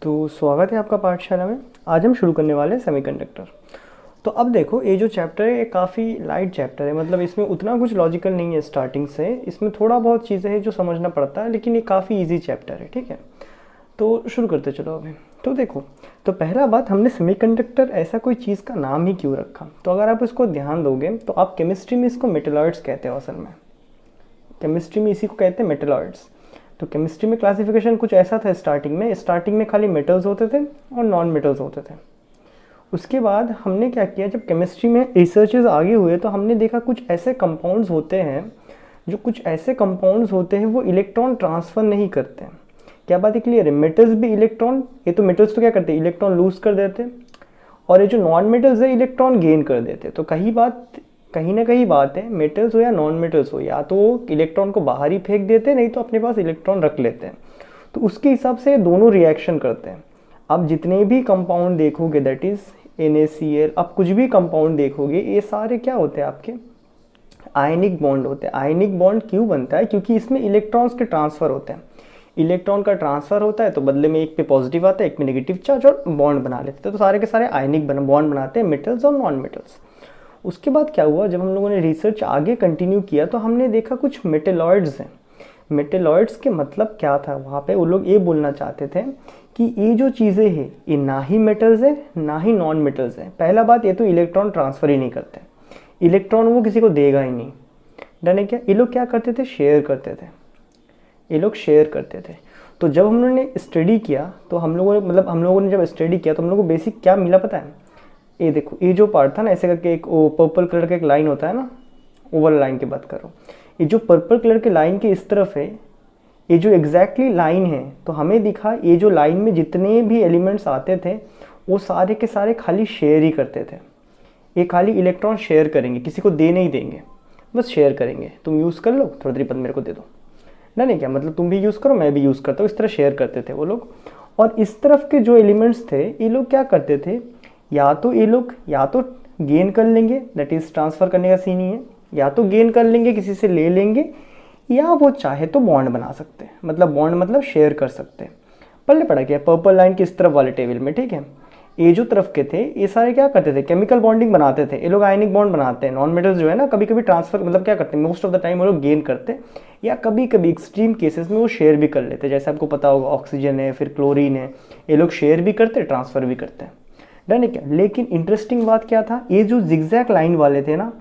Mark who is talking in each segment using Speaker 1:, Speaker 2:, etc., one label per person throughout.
Speaker 1: तो स्वागत है आपका पाठशाला में। आज हम शुरू करने वाले हैं सेमीकंडक्टर। तो अब देखो, ये जो चैप्टर है ये काफ़ी लाइट चैप्टर है, मतलब इसमें उतना कुछ लॉजिकल नहीं है स्टार्टिंग से। इसमें थोड़ा बहुत चीज़ें हैं जो समझना पड़ता है, लेकिन ये काफ़ी इजी चैप्टर है। ठीक है, तो शुरू करते चलो अभी। तो देखो, तो पहला बात, हमने सेमीकंडक्टर ऐसा कोई चीज़ का नाम ही क्यों रखा। तो अगर आप इसको ध्यान दोगे तो आप केमिस्ट्री में इसको मेटलॉइड्स कहते हो। असल में केमिस्ट्री में इसी को कहते हैं मेटलॉइड्स। तो केमिस्ट्री में क्लासिफिकेशन कुछ ऐसा था स्टार्टिंग में खाली मेटल्स होते थे और नॉन मेटल्स होते थे। उसके बाद हमने क्या किया, जब केमिस्ट्री में रिसर्चेस आगे हुए तो हमने देखा कुछ ऐसे कंपाउंड्स होते हैं वो इलेक्ट्रॉन ट्रांसफ़र नहीं करते हैं। क्या बात है, क्लियर है। मेटल्स भी इलेक्ट्रॉन, ये तो मेटल्स तो क्या करते हैं, इलेक्ट्रॉन लूज कर देते हैं, और ये जो नॉन मेटल्स है इलेक्ट्रॉन गेन कर देते हैं। तो कहीं ना कहीं बात है, मेटल्स हो या नॉन मेटल्स हो, या तो इलेक्ट्रॉन को बाहर ही फेंक देते हैं, नहीं तो अपने पास इलेक्ट्रॉन रख लेते हैं। तो उसके हिसाब से दोनों रिएक्शन करते हैं। आप जितने भी कंपाउंड देखोगे, दैट इज NaCl, आप कुछ भी कंपाउंड देखोगे, ये सारे क्या होते हैं, आपके आयनिक बॉन्ड होते हैं। आयनिक बॉन्ड क्यों बनता है, क्योंकि इसमें इलेक्ट्रॉन्स के ट्रांसफ़र होते हैं। इलेक्ट्रॉन का ट्रांसफ़र होता है तो बदले में एक पे पॉजिटिव आता है, एक में नेगेटिव चार्ज, और बॉन्ड बना लेते हैं। तो सारे के सारे आयनिक बॉन्ड बनाते हैं, मेटल्स और नॉन मेटल्स। उसके बाद क्या हुआ, जब हम लोगों ने रिसर्च आगे कंटिन्यू किया तो हमने देखा कुछ मेटेलॉइड्स हैं। मेटेलॉइड्स के मतलब क्या था, वहाँ पे वो लोग ये बोलना चाहते थे कि ये जो चीज़ें हैं ये ना ही मेटल्स है ना ही नॉन मेटल्स है। पहला बात, ये तो इलेक्ट्रॉन ट्रांसफ़र ही नहीं करते, इलेक्ट्रॉन वो किसी को देगा ही नहीं। डन है क्या। ये लोग क्या करते थे, शेयर करते थे। तो जब हम लोगों ने स्टडी किया तो हम लोगों ने जब स्टडी किया तो हम लोगों को बेसिक क्या मिला पता है। ये देखो, ये जो पार्ट था ना, ऐसे करके एक पर्पल कलर का एक लाइन होता है ना, ओवल लाइन की बात करो। ये जो पर्पल कलर के लाइन के इस तरफ है, ये जो एग्जैक्टली लाइन है, तो हमें दिखा ये जो लाइन में जितने भी एलिमेंट्स आते थे वो सारे के सारे खाली शेयर ही करते थे। ये खाली इलेक्ट्रॉन शेयर करेंगे, किसी को दे नहीं देंगे, बस शेयर करेंगे। तुम यूज़ कर लो, थोड़ा देर बाद मेरे को दे दो, नहीं क्या मतलब, तुम भी यूज़ करो मैं भी यूज़ करता हूँ, इस तरह शेयर करते थे वो लोग। और इस तरफ के जो एलिमेंट्स थे, ये लोग क्या करते थे, या तो ये लोग या तो गेन कर लेंगे, दैट इज़ ट्रांसफ़र करने का सीन ही है, या तो गेन कर लेंगे, किसी से ले लेंगे, या वो चाहे तो बॉन्ड बना सकते हैं। मतलब बॉन्ड मतलब शेयर कर सकते हैं। पढ़ने पड़ा क्या, पर्पल लाइन की इस तरफ वाले टेबल में, ठीक है। ये जो तरफ के थे ये सारे क्या करते थे, केमिकल बॉन्डिंग बनाते थे। ये लोग आयनिक बॉन्ड बनाते हैं। नॉन मेटल्स जो है ना, कभी कभी ट्रांसफर मतलब क्या करते हैं, मोस्ट ऑफ द टाइम वो लोग गेन करते हैं, या कभी कभी एक्सट्रीम केसेस में वो शेयर भी कर लेते हैं। जैसे आपको पता होगा, ऑक्सीजन है, फिर क्लोरीन है, ये लोग शेयर भी करते हैं, ट्रांसफ़र भी करते हैं। डन है क्या। लेकिन इंटरेस्टिंग बात क्या था, ये जो जिगजैग लाइन वाले थे ना,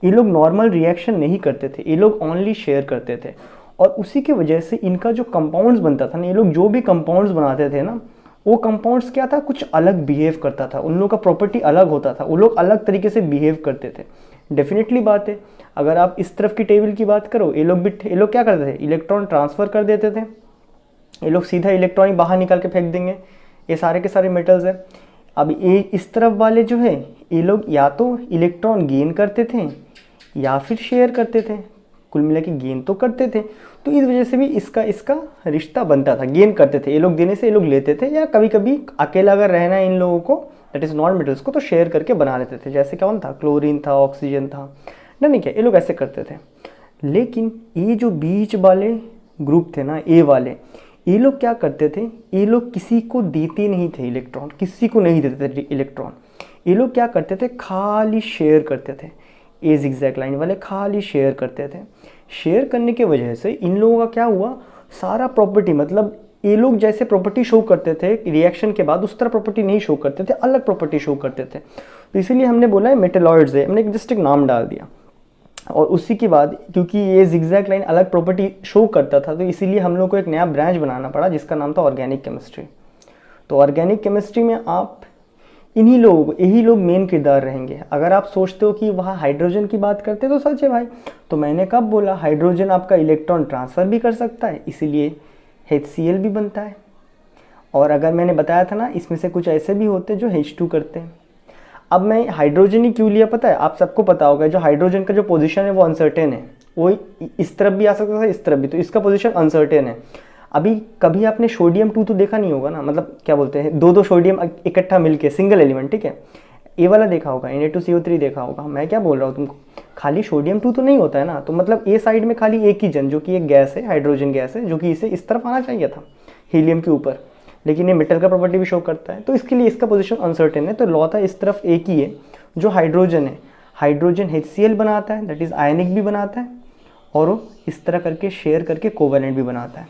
Speaker 1: ये लोग नॉर्मल रिएक्शन नहीं करते थे, ये लोग ओनली शेयर करते थे। और उसी की वजह से इनका जो कंपाउंड्स बनता था ना, ये लोग जो भी कंपाउंड्स बनाते थे ना, वो कंपाउंड्स क्या था, कुछ अलग बिहेव करता था, उन लोगों का प्रॉपर्टी अलग होता था, वो लोग अलग तरीके से बिहेव करते थे। डेफिनेटली बात है, अगर आप इस तरफ की टेबल की बात करो, ये लोग क्या करते थे, इलेक्ट्रॉन ट्रांसफ़र कर देते थे। ये लोग सीधा इलेक्ट्रॉन ही बाहर निकाल के फेंक देंगे। ये सारे के सारे मेटल्स हैं। अब ये इस तरफ वाले जो है, ये लोग या तो इलेक्ट्रॉन गेन करते थे या फिर शेयर करते थे। कुल मिला के गेन तो करते थे, तो इस वजह से भी इसका रिश्ता बनता था। गेन करते थे, ये लोग देने से ये लोग लेते थे, या कभी कभी अकेला अगर रहना है इन लोगों को, दैट इज़ नॉन मेटल्स को, तो शेयर करके बना लेते थे। जैसे कौन था, क्लोरीन था, ऑक्सीजन था, नहीं क्या, ये लोग ऐसे करते थे। लेकिन ये जो बीच वाले ग्रुप थे ना, ए वाले, ये लोग क्या करते थे, ये लोग किसी को देते नहीं थे इलेक्ट्रॉन, किसी को नहीं देते थे इलेक्ट्रॉन। ये लोग क्या करते थे, खाली शेयर करते थे। ए जिगजैग लाइन वाले खाली शेयर करते थे। शेयर करने की वजह से इन लोगों का क्या हुआ, सारा प्रॉपर्टी, मतलब ये लोग जैसे प्रॉपर्टी शो करते थे रिएक्शन के बाद, उस तरह प्रॉपर्टी नहीं शो करते थे, अलग प्रॉपर्टी शो करते थे। तो इसीलिए हमने बोला है मेटेलॉइड्स है, हमने जस्ट एक नाम डाल दिया। और उसी के बाद क्योंकि ये जिगजैग लाइन अलग प्रॉपर्टी शो करता था, तो इसीलिए हम लोग को एक नया ब्रांच बनाना पड़ा जिसका नाम था ऑर्गेनिक केमिस्ट्री। तो ऑर्गेनिक केमिस्ट्री में आप यही लोग मेन किरदार रहेंगे। अगर आप सोचते हो कि वहाँ हाइड्रोजन की बात करते तो सच है भाई, तो मैंने कब बोला, हाइड्रोजन आपका इलेक्ट्रॉन ट्रांसफ़र भी कर सकता है, इसीलिए HCl भी बनता है। और अगर मैंने बताया था ना, इसमें से कुछ ऐसे भी होते हैं जो H2 करते हैं। अब मैं हाइड्रोजन ही क्यों लिया पता है, आप सबको पता होगा, जो हाइड्रोजन का जो पोजीशन है वो अनसर्टेन है। वो इस तरफ भी आ सकता था, इस तरफ भी, तो इसका पोजीशन अनसर्टेन है। अभी कभी आपने सोडियम 2 तो देखा नहीं होगा ना, मतलब क्या बोलते हैं, दो सोडियम इकट्ठा मिलके सिंगल एलिमेंट, ठीक है। ये वाला देखा होगा, Na2CO3 देखा होगा। मैं क्या बोल रहा हूँ तुमको, खाली सोडियम 2 तो नहीं होता है ना। तो मतलब ए साइड में खाली एक ही जन, जो कि एक गैस है, हाइड्रोजन गैस है, जो कि इसे इस तरफ आना चाहिए था हीलियम के ऊपर, लेकिन ये मेटल का प्रॉपर्टी भी शो करता है, तो इसके लिए इसका पोजीशन अनसर्टेन है। तो लॉ था इस तरफ एक ही है, जो हाइड्रोजन है, हाइड्रोजन HCl बनाता है, दैट इज आयनिक भी बनाता है, और वो इस तरह करके शेयर करके कोवेलेंट भी बनाता है।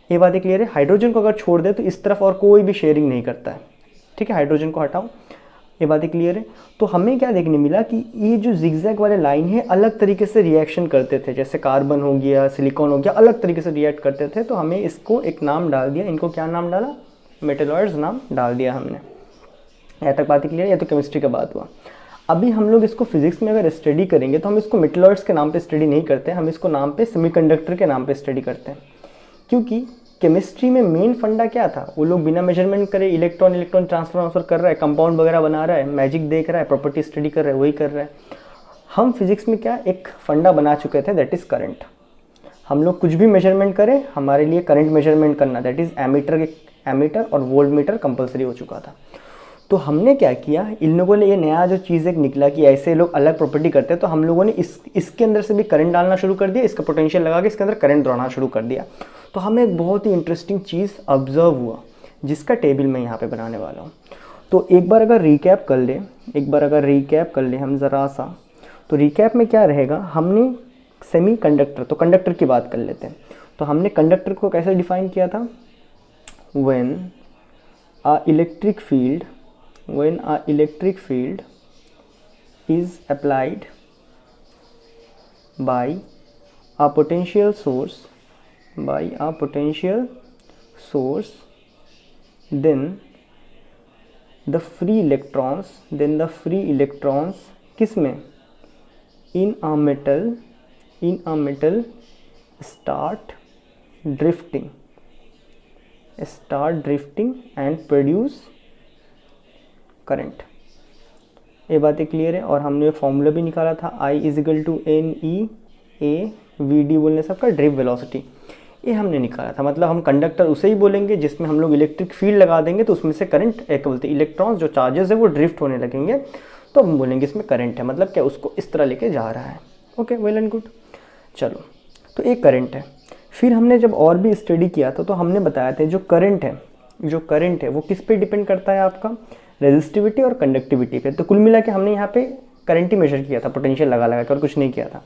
Speaker 1: ये बातें क्लियर है। हाइड्रोजन को अगर छोड़ दे तो इस तरफ और कोई भी शेयरिंग नहीं करता है, ठीक है, हाइड्रोजन को हटाओ। ये बातें क्लियर है। तो हमें क्या देखने मिला कि ये जो जिगजैग वाले लाइन है अलग तरीके से रिएक्शन करते थे, जैसे कार्बन हो गया, सिलिकॉन हो गया, अलग तरीके से रिएक्ट करते थे। तो हमें इसको एक नाम डाल दिया, इनको क्या नाम डाला, मेटलॉइड्स नाम डाल दिया हमने। यहाँ तक बात क्लियर है। ये तो केमिस्ट्री का बात हुआ। अभी हम लोग इसको फिजिक्स में अगर स्टडी करेंगे तो हम इसको मेटलॉइड्स के नाम पे स्टडी नहीं करते, हम इसको नाम पे सेमीकंडक्टर के नाम पे स्टडी करते हैं। क्योंकि केमिस्ट्री में मेन फंडा क्या था, वो लोग बिना मेजरमेंट करे इलेक्ट्रॉन इलेक्ट्रॉन ट्रांसफर कर रहा है, कंपाउंड वगैरह बना रहा है, मैजिक देख रहा है, प्रॉपर्टी स्टडी कर रहा है, वही कर रहा है। हम फिजिक्स में क्या एक फंडा बना चुके थे, दैट इज करंट। हम लोग कुछ भी मेजरमेंट करें, हमारे लिए करंट मेजरमेंट करना, दैट इज एमीटर और वोल्ट मीटर कंपलसरी हो चुका था। तो हमने क्या किया, इन लोगों ने ये नया जो चीज़ एक निकला कि ऐसे लोग अलग प्रॉपर्टी करते हैं, तो हम लोगों ने इसके अंदर से भी करंट डालना शुरू कर दिया, इसका पोटेंशियल लगा के इसके अंदर करंट दौड़ाना शुरू कर दिया। तो हमें एक बहुत ही इंटरेस्टिंग चीज़ ऑब्जर्व हुआ, जिसका टेबल मैं यहाँ पे बनाने वाला हूँ। तो एक बार अगर रिकैप कर ले हम ज़रा सा, तो रिकैप में क्या रहेगा, हमने सेमी कंडक्टर, तो कंडक्टर की बात कर लेते हैं। तो हमने कंडक्टर को कैसे डिफाइन किया था, when a electric field is applied by a potential source, then the free electrons किस में, in a metal start drifting and produce current. ये बातें क्लियर है। और हमने फॉर्मूला भी निकाला था, I = NE/A/VD बोलने सबका ड्रिफ्ट वेलोसिटी, ये हमने निकाला था। मतलब हम कंडक्टर उसे ही बोलेंगे जिसमें हम लोग इलेक्ट्रिक फील्ड लगा देंगे, तो उसमें से करंट क्या बोलते हैं, इलेक्ट्रॉन्स जो चार्जेस है वो ड्रिफ्ट होने लगेंगे, तो हम बोलेंगे इसमें करंट है। मतलब क्या, उसको इस तरह लेके जा रहा है। Okay, well and good. चलो, तो एक करंट है। फिर हमने जब और भी स्टडी किया था तो हमने बताया था जो करंट है वो किस पे डिपेंड करता है, आपका रेजिस्टिविटी और कंडक्टिविटी पे। तो कुल मिला के हमने यहाँ पे करंट ही मेजर किया था, पोटेंशियल लगा के, और कुछ नहीं किया था।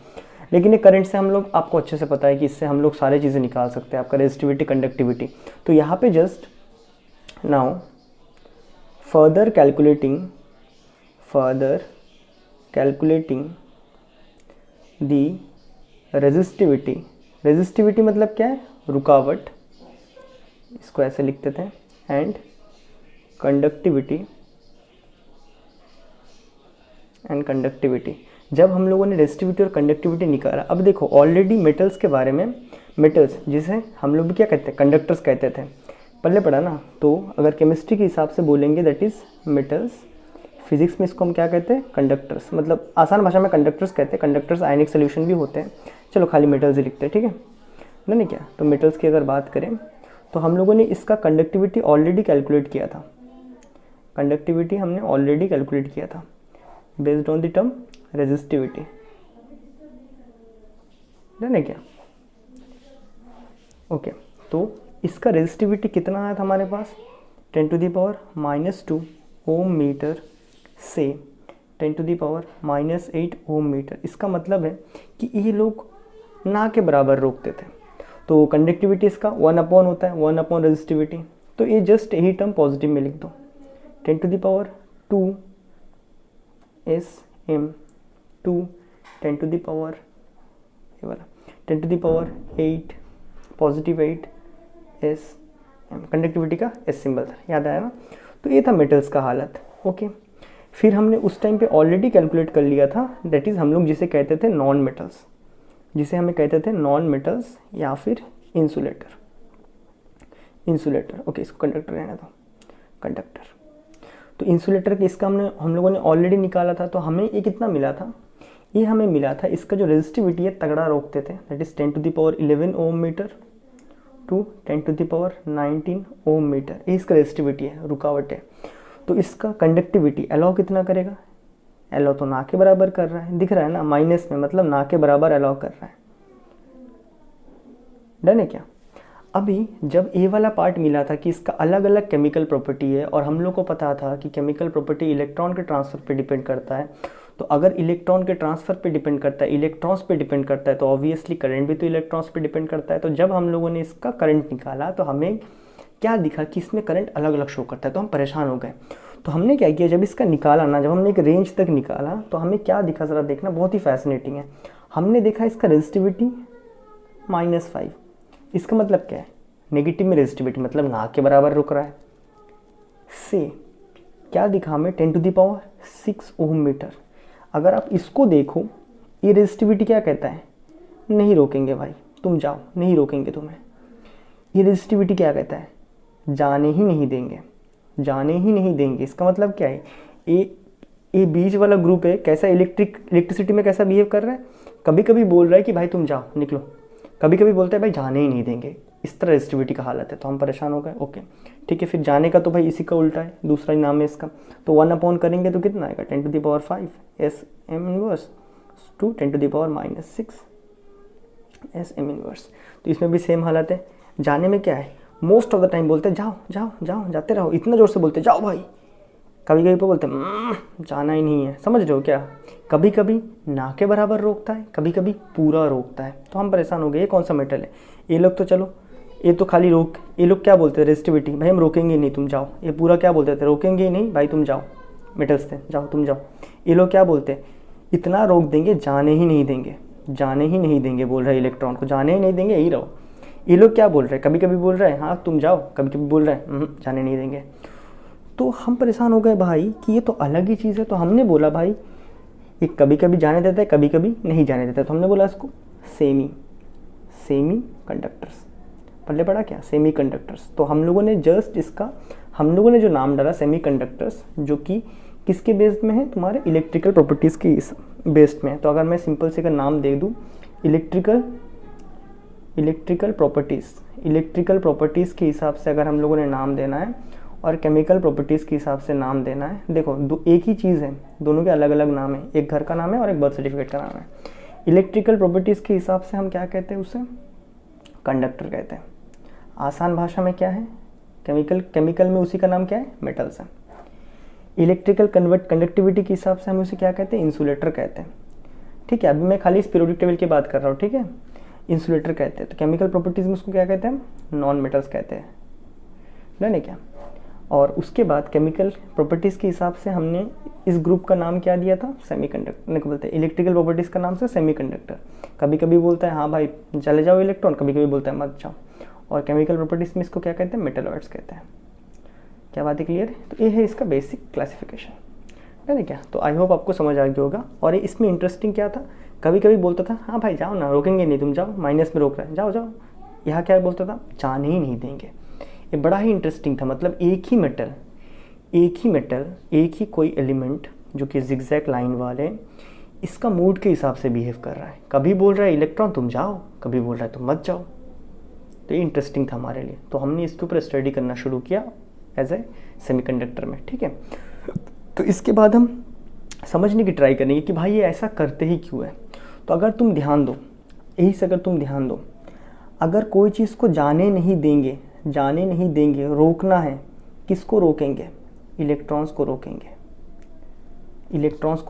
Speaker 1: लेकिन ये करंट से हम लोग, आपको अच्छे से पता है कि इससे हम लोग सारी चीज़ें निकाल सकते हैं, आपका रेजिस्टिविटी, कंडक्टिविटी। तो यहाँ पे जस्ट नाउ फर्दर कैलकुलेटिंग दी रेजिस्टिविटी मतलब क्या है, रुकावट, इसको ऐसे लिख देते हैं, एंड कंडक्टिविटी। जब हम लोगों ने रेजिस्टिविटी और कंडक्टिविटी निकाला, अब देखो ऑलरेडी मेटल्स के बारे में, मेटल्स जिसे हम लोग भी क्या कहते हैं, कंडक्टर्स कहते थे, पहले पढ़ा ना। तो अगर केमिस्ट्री के हिसाब से बोलेंगे दैट इज मेटल्स, फिजिक्स में इसको हम क्या कहते हैं, कंडक्टर्स। मतलब आसान भाषा में कंडक्टर्स कहते हैं। कंडक्टर्स आयनिक सोल्यूशन भी होते हैं, चलो खाली मेटल्स ही लिखते हैं, ठीक है ना, नहीं क्या। तो मेटल्स की अगर बात करें तो हम लोगों ने इसका कंडक्टिविटी ऑलरेडी कैलकुलेट किया था, based on the term resistivity, है क्या। ओके, तो इसका रेजिस्टिविटी कितना आया था हमारे पास, 10⁻⁻² ओम मीटर से 10⁻⁻8 ओम मीटर। इसका मतलब है कि ये लोग ना के बराबर रोकते थे। तो कंडक्टिविटी इसका 1 होता है, 1 रेजिस्टिविटी। तो ये जस्ट यही टर्म पॉजिटिव में लिख दो, 10⁻2 Sm to 10⁻8 positive 8 Sm, conductivity का S सिंबल था, याद आया ना। तो ये था मेटल्स का हालत। ओके, फिर हमने उस टाइम पे ऑलरेडी कैलकुलेट कर लिया था, दैट इज़ हम लोग जिसे कहते थे नॉन मेटल्स, या फिर इंसुलेटर। ओके, इसको कंडक्टर रहने दो, कंडक्टर। तो इंसुलेटर के इसका हम लोगों ने ऑलरेडी निकाला था। तो हमें ये कितना मिला था, ये हमें मिला था, इसका जो रेजिस्टिविटी है तगड़ा रोकते थे, that is 10⁻11 ohm metre to 10⁻19 ohm metre. ये इसका रेजिस्टिविटी है, रुकावट है। तो इसका कंडक्टिविटी अलाउ कितना करेगा, अलाउ तो ना के बराबर कर रहा है, दिख रहा है ना माइनस में, मतलब ना के बराबर अलाउ कर रहा है, डन है क्या। अभी जब ए वाला पार्ट मिला था कि इसका अलग अलग केमिकल प्रॉपर्टी है और हम लोग को पता था कि केमिकल प्रॉपर्टी इलेक्ट्रॉन के ट्रांसफ़र पे डिपेंड करता है, तो अगर इलेक्ट्रॉन के ट्रांसफ़र पे डिपेंड करता है, इलेक्ट्रॉन्स पे डिपेंड करता है, तो ऑब्वियसली करंट भी तो इलेक्ट्रॉन्स पे डिपेंड करता है। तो जब हम लोगों ने इसका करंट निकाला तो हमें क्या दिखा कि इसमें करंट अलग अलग शो करता है, तो हम परेशान हो गए। तो हमने क्या किया, जब इसका निकाला ना, जब हमने एक रेंज तक निकाला तो हमें क्या दिखा, ज़रा देखना, बहुत ही फैसिनेटिंग है। हमने देखा इसका रेजिस्टिविटी -5। इसका मतलब क्या है, नेगेटिव में रेजिस्टिविटी, मतलब ना के बराबर रुक रहा है। से क्या दिखा हमें, 10⁻6 ओम मीटर। अगर आप इसको देखो, ये रेजिस्टिविटी क्या कहता है, नहीं रोकेंगे भाई, तुम जाओ, नहीं रोकेंगे तुम्हें। ये रेजिस्टिविटी क्या कहता है, जाने ही नहीं देंगे, जाने ही नहीं देंगे। इसका मतलब क्या है, ये बीच वाला ग्रुप है, कैसा इलेक्ट्रिसिटी में कैसा बिहेव कर रहा है, कभी कभी बोल रहा है कि भाई तुम जाओ, निकलो, कभी कभी बोलता है भाई जाने ही नहीं देंगे। इस तरह रेजिस्टिविटी का हालत है। तो हम परेशान हो गए। ओके ठीक है, फिर जाने का तो भाई इसी का उल्टा है, दूसरा ही नाम है इसका। तो 1 करेंगे तो कितना आएगा, 10⁻5 SM inverse two 10⁻⁻6 SM inverse. तो इसमें भी सेम हालत है। जाने में क्या है, मोस्ट ऑफ द टाइम बोलते हैं जाओ जाओ जाओ, जाते रहो, इतना ज़ोर से बोलते जाओ भाई। कभी कभी बोलते हैं जाना ही नहीं है, समझ रहे हो क्या। कभी कभी ना के बराबर रोकता है, कभी कभी पूरा रोकता है। तो हम परेशान हो गए, ये कौन सा मेटल है। ये लोग तो चलो, ये तो खाली रोक, ये लोग क्या बोलते हैं, रेजिस्टिविटी, भाई हम रोकेंगे नहीं, तुम जाओ। ये पूरा क्या बोलते थे, रोकेंगे ही नहीं भाई, तुम जाओ, मेटल्स थे, जाओ तुम जाओ। ये लोग क्या बोलते हैं, इतना रोक देंगे, जाने ही नहीं देंगे, जाने ही नहीं देंगे, बोल रहे हैं इलेक्ट्रॉन को, जाने ही नहीं देंगे, यही रहो। ये लोग क्या बोल रहे हैं, कभी कभी बोल रहे हैं हाँ तुम जाओ, कभी कभी बोल रहे हैं जाने नहीं देंगे। तो हम परेशान हो गए भाई कि ये तो अलग ही चीज़ है। तो हमने बोला भाई ये कभी कभी जाने देता है, कभी कभी नहीं जाने देता है। तो हमने बोला इसको सेमी कंडक्टर्स, पहले पढ़ा क्या, सेमी कंडक्टर्स। तो हम लोगों ने जस्ट इसका, हम लोगों ने जो नाम डाला सेमी कंडक्टर्स, जो कि किसके बेस्ड में है, तुम्हारे इलेक्ट्रिकल प्रॉपर्टीज़ की बेस्ड में है। तो अगर मैं सिंपल से का नाम दे दूँ इलेक्ट्रिकल प्रॉपर्टीज़ के हिसाब से अगर हम लोगों ने नाम देना है और केमिकल प्रॉपर्टीज़ के हिसाब से नाम देना है, देखो एक ही चीज़ है, दोनों के अलग अलग नाम है, एक घर का नाम है और एक बर्थ सर्टिफिकेट का नाम है। इलेक्ट्रिकल प्रॉपर्टीज़ के हिसाब से हम क्या कहते हैं, उसे कंडक्टर कहते हैं। आसान भाषा में क्या है, केमिकल में उसी का नाम क्या है, मेटल्स है। इलेक्ट्रिकल कंडक्टिविटी के हिसाब से हम उसे क्या कहते हैं, इंसुलेटर कहते हैं। ठीक है, अभी मैं खाली इस पीरियोडिक टेबल की बात कर रहा हूँ, ठीक है, इंसुलेटर कहते हैं। तो केमिकल प्रॉपर्टीज़ में उसको क्या कहते हैं, नॉन मेटल्स कहते हैं, नहीं क्या। और उसके बाद केमिकल प्रॉपर्टीज़ के हिसाब से हमने इस ग्रुप का नाम क्या दिया था, सेमीकंडक्टर बोलते हैं। इलेक्ट्रिकल प्रॉपर्टीज़ का नाम से सेमीकंडक्टर। कभी कभी बोलता है हाँ भाई चले जाओ इलेक्ट्रॉन, कभी कभी बोलता है मत जाओ। और केमिकल प्रॉपर्टीज़ में इसको क्या कहते हैं, मेटलॉइड्स कहते हैं। क्या बात है, क्लियर है। तो ये है इसका बेसिक क्लासिफिकेशन, है ना क्या। तो आई होप आपको समझ आ गया होगा। और इसमें इंटरेस्टिंग क्या था, कभी कभी बोलता था हाँ भाई जाओ ना, रोकेंगे नहीं, तुम जाओ, माइनस में रोक रहे हैं, जाओ जाओ। यहाँ क्या बोलता था, जाने ही नहीं देंगे। ये बड़ा ही इंटरेस्टिंग था। मतलब एक ही मेटल, एक ही कोई एलिमेंट जो कि जिगजैग लाइन वाले, इसका मूड के हिसाब से बिहेव कर रहा है। कभी बोल रहा है इलेक्ट्रॉन तुम जाओ, कभी बोल रहा है तुम मत जाओ। तो ये इंटरेस्टिंग था हमारे लिए। तो हमने इसके ऊपर स्टडी करना शुरू किया एज ए सेमीकंडक्टर में, ठीक है। तो इसके बाद हम समझने की ट्राई करेंगे कि भाई ये ऐसा करते ही क्यों है। तो अगर तुम ध्यान दो, यही से अगर तुम ध्यान दो, अगर कोई चीज़ को जाने नहीं देंगे, रोकना है, किसको रोकेंगे, इलेक्ट्रॉन्स को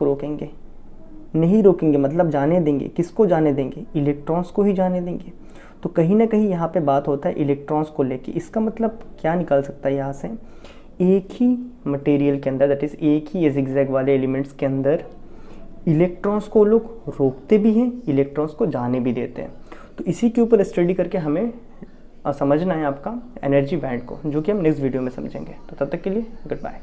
Speaker 1: रोकेंगे। नहीं रोकेंगे मतलब जाने देंगे, किसको जाने देंगे, इलेक्ट्रॉन्स को ही जाने देंगे। तो कहीं ना कहीं यहाँ पे बात होता है इलेक्ट्रॉन्स को लेके। इसका मतलब क्या निकल सकता है यहाँ से, एक ही मटेरियल के अंदर, दैट इज़ एक ही जिगजैग वाले एलिमेंट्स के अंदर इलेक्ट्रॉन्स को लोग रोकते भी हैं, इलेक्ट्रॉन्स को जाने भी देते हैं। तो इसी के ऊपर स्टडी करके हमें समझना है आपका एनर्जी बैंड को, जो कि हम नेक्स्ट वीडियो में समझेंगे। तो तब तक के लिए गुड बाय।